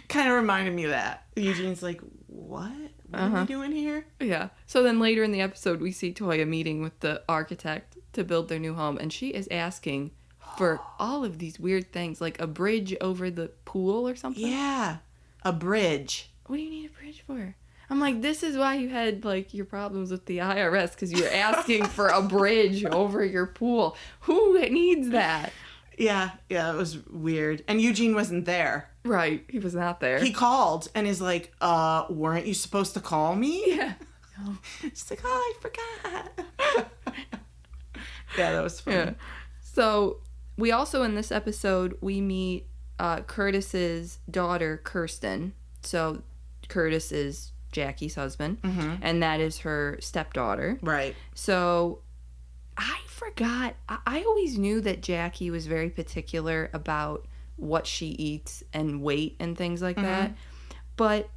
Kind of reminded me of that. Eugene's like, what? What are we doing here?
Yeah. So then later in the episode, we see Toya meeting with the architect to build their new home, and she is asking for all of these weird things, like a bridge over the pool or something.
Yeah. A bridge.
What do you need a bridge for? I'm like, this is why you had, like, your problems with the IRS, because you were asking for a bridge over your pool. Who needs that?
Yeah, it was weird. And Eugene wasn't there.
Right, he was not there.
He called and is like, weren't you supposed to call me?
Yeah. No.
She's like, I forgot. Yeah, that was funny. Yeah.
So, we also, in this episode, we meet Curtis's daughter, Kirsten. So, Curtis is Jackie's husband, and that is her stepdaughter.
Right.
So, I forgot. I always knew that Jackie was very particular about what she eats and weight and things like that. But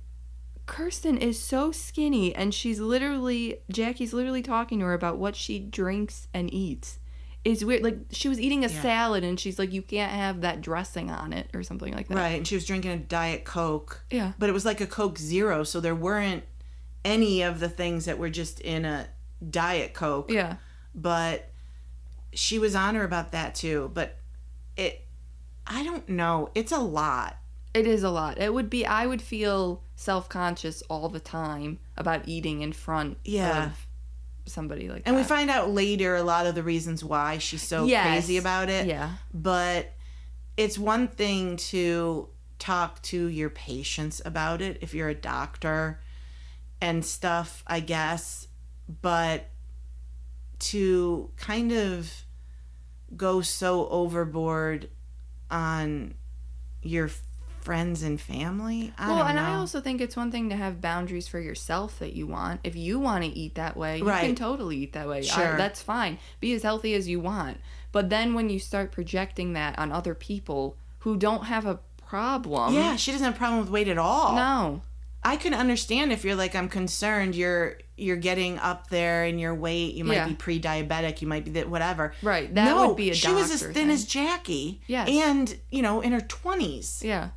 Kirsten is so skinny, and Jackie's literally talking to her about what she drinks and eats. It's weird. Like, she was eating a salad, and she's like, you can't have that dressing on it or something like that.
Right, and she was drinking a Diet Coke.
Yeah.
But it was like a Coke Zero, so there weren't any of the things that were just in a Diet Coke.
Yeah.
But she was on her about that too. But I don't know. It's a lot.
It is a lot. I would feel self-conscious all the time about eating in front of somebody like that.
And we find out later a lot of the reasons why she's so crazy about it.
Yeah.
But it's one thing to talk to your patients about it if you're a doctor and stuff, I guess. But to kind of go so overboard on your friends and family, I don't know.
I also think it's one thing to have boundaries for yourself that you want. If you want to eat that way, you can totally eat that way.
Sure.
That's fine. Be as healthy as you want. But then when you start projecting that on other people who don't have a problem.
Yeah, she doesn't have a problem with weight at all.
No.
I can understand if you're like, I'm concerned you're getting up there in your weight. You might be pre-diabetic. You might be whatever.
Right. That would be a doctor
she was as thin as Jackie.
Yes.
And, in her 20s.
Yeah.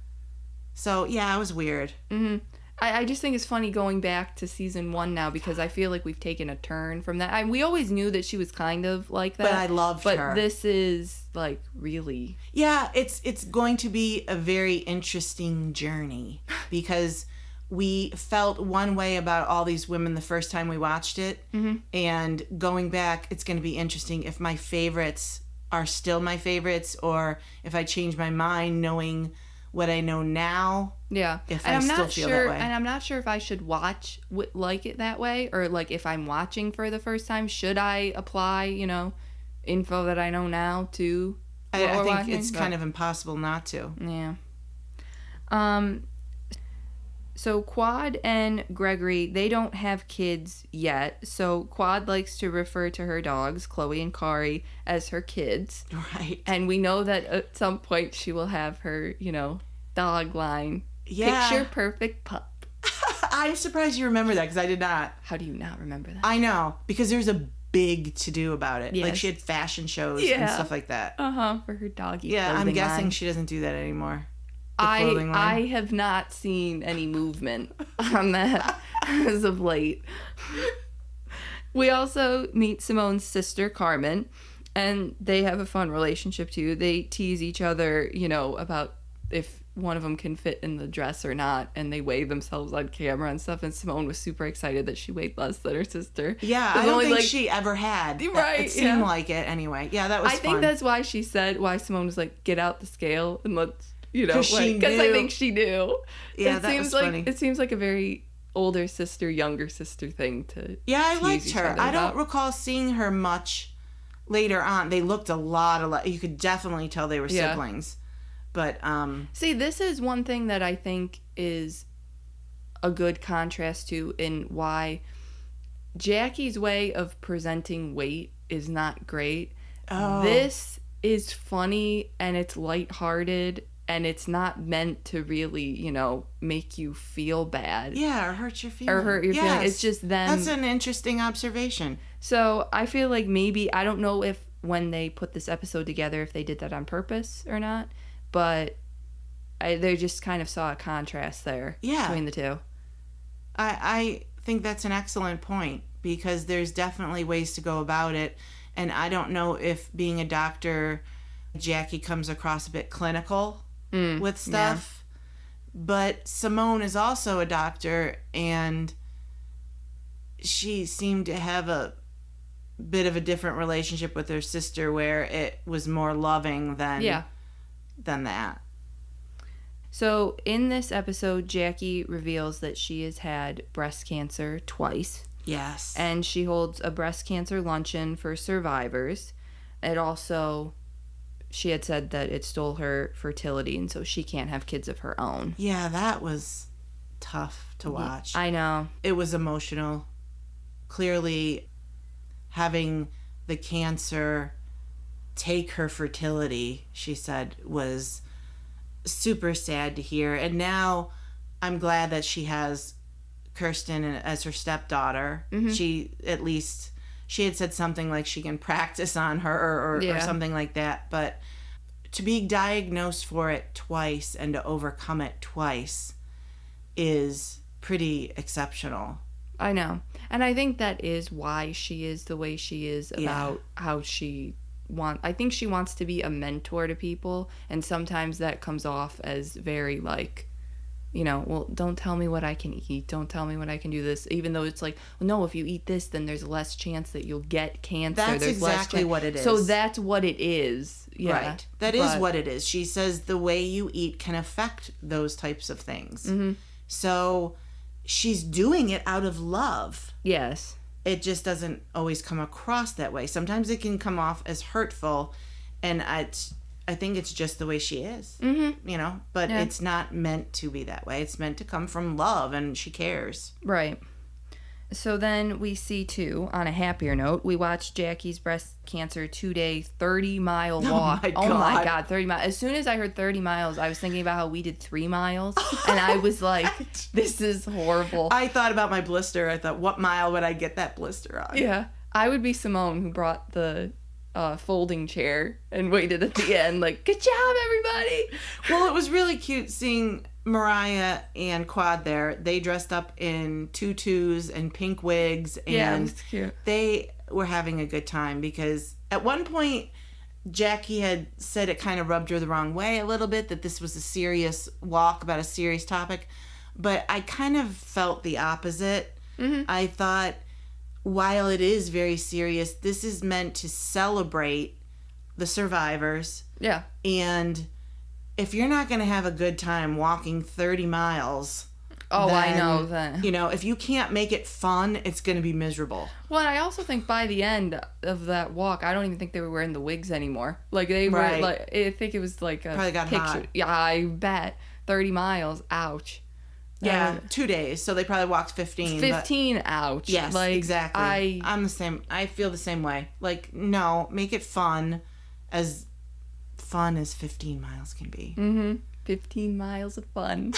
So, yeah, it was weird.
Mm-hmm. I just think it's funny going back to season 1 now because I feel like we've taken a turn from that. We always knew that she was kind of like that.
But I loved her.
But this is, like, really...
Yeah, it's going to be a very interesting journey because... We felt one way about all these women the first time we watched it. Mm-hmm. And going back, it's going to be interesting if my favorites are still my favorites or if I change my mind knowing what I know now.
Yeah.
If I still feel that way.
And I'm not sure if I should watch like it that way or like if I'm watching for the first time, should I apply, info that I know now to what
I think
watching?
it's kind of impossible not to.
Yeah. So Quad and Gregory, they don't have kids yet. So Quad likes to refer to her dogs, Chloe and Carrie, as her kids.
Right.
And we know that at some point she will have her, dog line.
Yeah.
Picture perfect pup.
I'm surprised you remember that because I did not.
How do you not remember that?
I know. Because there's a big to-do about it.
Yes.
Like she had fashion shows and stuff like that.
For her doggy
I'm guessing
line.
She doesn't do that anymore.
I have not seen any movement on that as of late. We also meet Simone's sister, Carmen, and they have a fun relationship too. They tease each other, about if one of them can fit in the dress or not, and they weigh themselves on camera and stuff, and Simone was super excited that she weighed less than her sister.
Yeah, I don't think she ever had.
Right.
It seemed like it anyway. Yeah, that was fun.
I think that's why Simone was like, get out the scale and let's Because I think she knew.
Yeah, that was funny.
It seems like a very older sister, younger sister thing to.
Yeah, I liked her. I don't recall seeing her much later on. They looked a lot. You could definitely tell they were siblings. But
see, this is one thing that I think is a good contrast to in why Jackie's way of presenting weight is not great. Oh. This is funny and it's lighthearted and it's not meant to really, make you feel bad.
Yeah, or hurt your feelings.
It's just them.
That's an interesting observation.
So I feel like maybe, I don't know if when they put this episode together, if they did that on purpose or not, but they just kind of saw a contrast there between the two.
I think that's an excellent point because there's definitely ways to go about it. And I don't know if being a doctor, Jackie comes across a bit clinical with stuff. Yeah. But Simone is also a doctor and she seemed to have a bit of a different relationship with her sister where it was more loving than that.
So in this episode, Jackie reveals that she has had breast cancer twice.
Yes.
And she holds a breast cancer luncheon for survivors. It also, she had said that it stole her fertility, and so she can't have kids of her own.
Yeah, that was tough to watch.
I know.
It was emotional. Clearly, having the cancer take her fertility, she said, was super sad to hear. And now I'm glad that she has Kirsten as her stepdaughter. Mm-hmm. She had said something like she can practice on her or something like that. But to be diagnosed for it twice and to overcome it twice is pretty exceptional.
I know. And I think that is why she is the way she is about how she I think she wants to be a mentor to people, and sometimes that comes off as very like, well, don't tell me what I can eat, don't tell me what I can do this, even though it's like, well, no, if you eat this, then there's less chance that you'll get cancer.
That's exactly what it is.
So that's what it is. Yeah.
Right. That is what it is. She says the way you eat can affect those types of things. Mm-hmm. So she's doing it out of love.
Yes.
It just doesn't always come across that way. Sometimes it can come off as hurtful, and I think it's just the way she is, but it's not meant to be that way. It's meant to come from love, and she cares.
Right. So then we see, too, on a happier note, we watched Jackie's breast cancer 2-day 30-mile walk. Oh, my God, 30 miles. As soon as I heard 30 miles, I was thinking about how we did 3 miles, and I was like, this is horrible.
I thought about my blister. I thought, what mile would I get that blister on?
Yeah. I would be Simone, who brought the folding chair and waited at the end, like, good job, everybody.
Well, it was really cute seeing Mariah and Quad there. They dressed up in tutus and pink wigs, and
it's cute.
They were having a good time because at one point Jackie had said it kind of rubbed her the wrong way a little bit, that this was a serious walk about a serious topic, but I kind of felt the opposite. Mm-hmm. I thought, while it is very serious, this is meant to celebrate the survivors.
Yeah.
And if you're not going to have a good time walking 30 miles...
Oh, then, I know that.
If you can't make it fun, it's going to be miserable.
Well, and I also think by the end of that walk, I don't even think they were wearing the wigs anymore. Like, they were, like, I think it was like a
probably got
picture.
Hot.
Yeah, I bet. 30 miles. Ouch.
Yeah, 2 days. So they probably walked 15.
15, ouch.
Yes,
like,
exactly. I'm the same. I feel the same way. Like, no, make it fun as 15 miles can be.
Mm-hmm. 15 miles of fun.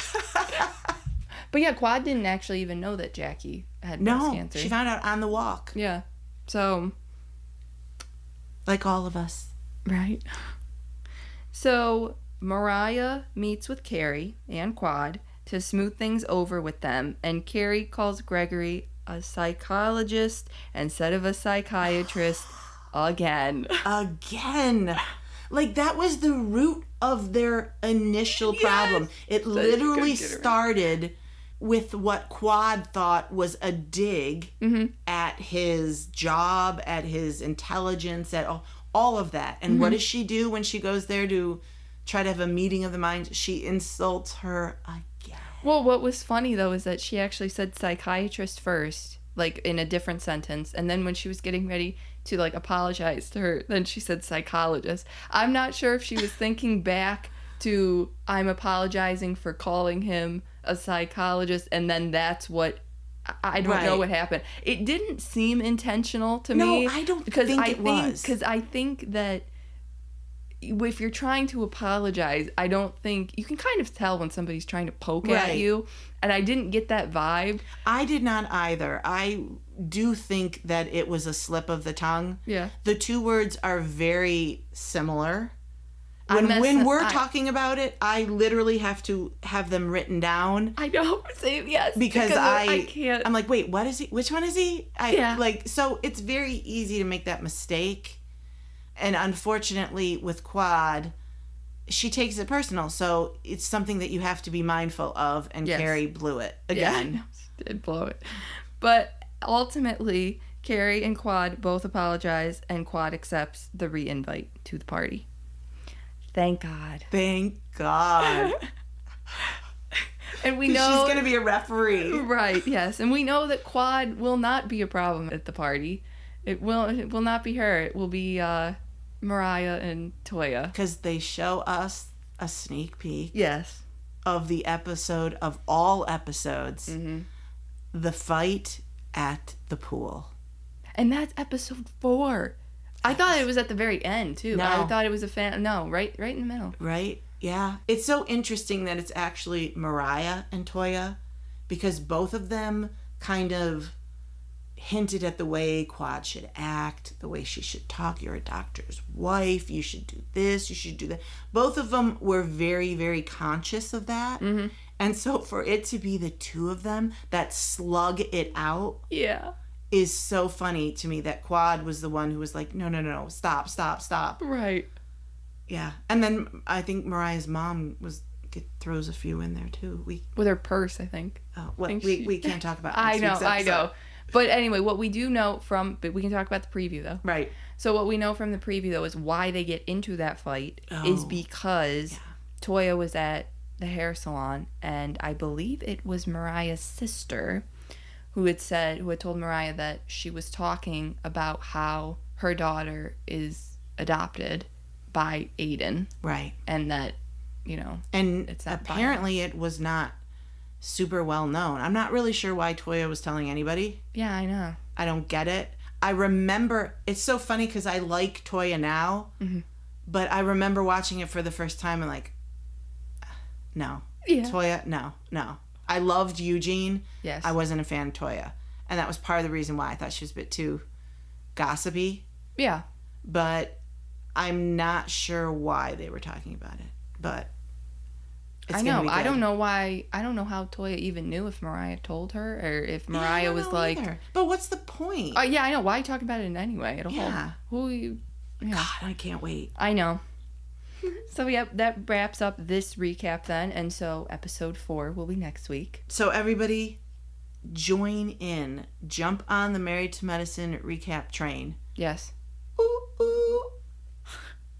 But yeah, Quad didn't actually even know that Jackie had breast cancer.
No, she found out on the walk.
Yeah. So.
Like all of us.
Right. So, Mariah meets with Carrie and Quad to smooth things over with them, and Carrie calls Gregory a psychologist instead of a psychiatrist again.
Again. Like, that was the root of their initial problem. It literally started with what Quad thought was a dig at his job, at his intelligence, at all of that. And what does she do when she goes there to try to have a meeting of the minds. She insults her again.
Well, what was funny, though, is that she actually said psychiatrist first, like, in a different sentence. And then when she was getting ready to, like, apologize to her, then she said psychologist. I'm not sure if she was thinking back to, I'm apologizing for calling him a psychologist, and then that's what... I don't know what happened. It didn't seem intentional to me.
No, I don't think it was.
Because I think that if you're trying to apologize, I don't think... You can kind of tell when somebody's trying to poke at you, and I didn't get that vibe.
I did not either. I do think that it was a slip of the tongue.
Yeah.
The two words are very similar. When we're talking about it, I literally have to have them written down.
I know, same, yes.
Because I
can't.
I'm like, wait, what is he? Which one is he? So it's very easy to make that mistake. And unfortunately, with Quad, she takes it personal. So it's something that you have to be mindful of. And Carrie blew it again.
Yeah, she did blow it. But ultimately, Carrie and Quad both apologize, and Quad accepts the re-invite to the party. Thank God.
Thank God.
And we know
she's going to be a referee.
Right, yes. And we know that Quad will not be a problem at the party. It will not be her. It will be Mariah and Toya.
Because they show us a sneak peek.
Yes.
Of the episode of all episodes. Mm-hmm. The fight at the pool.
And that's episode 4. I thought it was at the very end, too.
No.
I thought it was right in the middle.
Right, yeah. It's so interesting that it's actually Mariah and Toya, because both of them kind of hinted at the way Quad should act, the way she should talk. You're a doctor's wife. You should do this. You should do that. Both of them were very, very conscious of that. Mm-hmm. And so for it to be the two of them that slug it out.
Yeah.
Is so funny to me that Quad was the one who was like, no, stop. Right. Yeah. And then I think Mariah's mom throws a few in there too.
With her purse, I think.
Oh, well, we can't talk about
I know. But anyway, what we do know but we can talk about the preview though.
Right.
So what we know from the preview though is why they get into that fight is because Toya was at the hair salon, and I believe it was Mariah's sister who had told Mariah that she was talking about how her daughter is adopted by Aiden.
Right.
And that,
and it's apparently it was not super well known. I'm not really sure why Toya was telling anybody.
Yeah, I know.
I don't get it. I remember, it's so funny because I like Toya now, mm-hmm. but I remember watching it for the first time and like, no. Yeah. Toya, no. I loved Eugene.
Yes.
I wasn't a fan of Toya. And that was part of the reason why I thought she was a bit too gossipy.
Yeah.
But I'm not sure why they were talking about it. But it's gonna be good.
I don't know why. I don't know how Toya even knew if Mariah told her or if Mariah was like...
Either. But what's the point?
Oh, yeah, I know. Why are you talking about it anyway?
Yeah.
Who are you... Yeah.
God, I can't wait.
I know. So, yep, that wraps up this recap then. And so episode 4 will be next week.
So, everybody, join in. Jump on the Married to Medicine recap train.
Yes.
Ooh, ooh.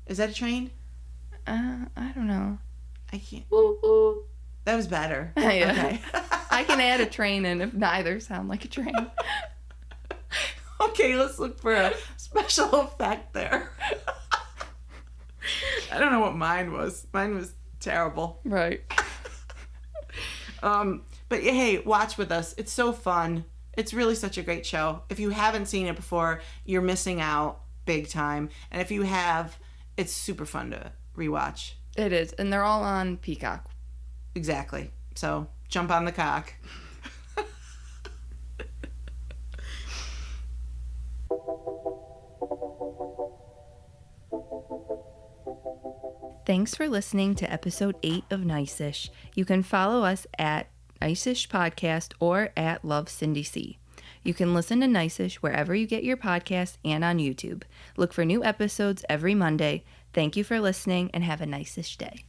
Is that a train?
I don't know.
I can't.
Ooh, ooh.
That was better.
Yeah.
Okay.
I can add a train in if neither sound like a train.
Okay, let's look for a special effect there. I don't know what mine was. Mine was terrible.
Right.
But hey, watch with us. It's so fun. It's really such a great show. If you haven't seen it before, you're missing out big time. And if you have, it's super fun to rewatch.
It is. And they're all on Peacock.
Exactly. So jump on the cock.
Thanks for listening to episode 8 of Nice-ish. You can follow us at Nice-ish Podcast or at Love Cindy C. You can listen to Nice-ish wherever you get your podcasts and on YouTube. Look for new episodes every Monday. Thank you for listening and have a nice-ish day.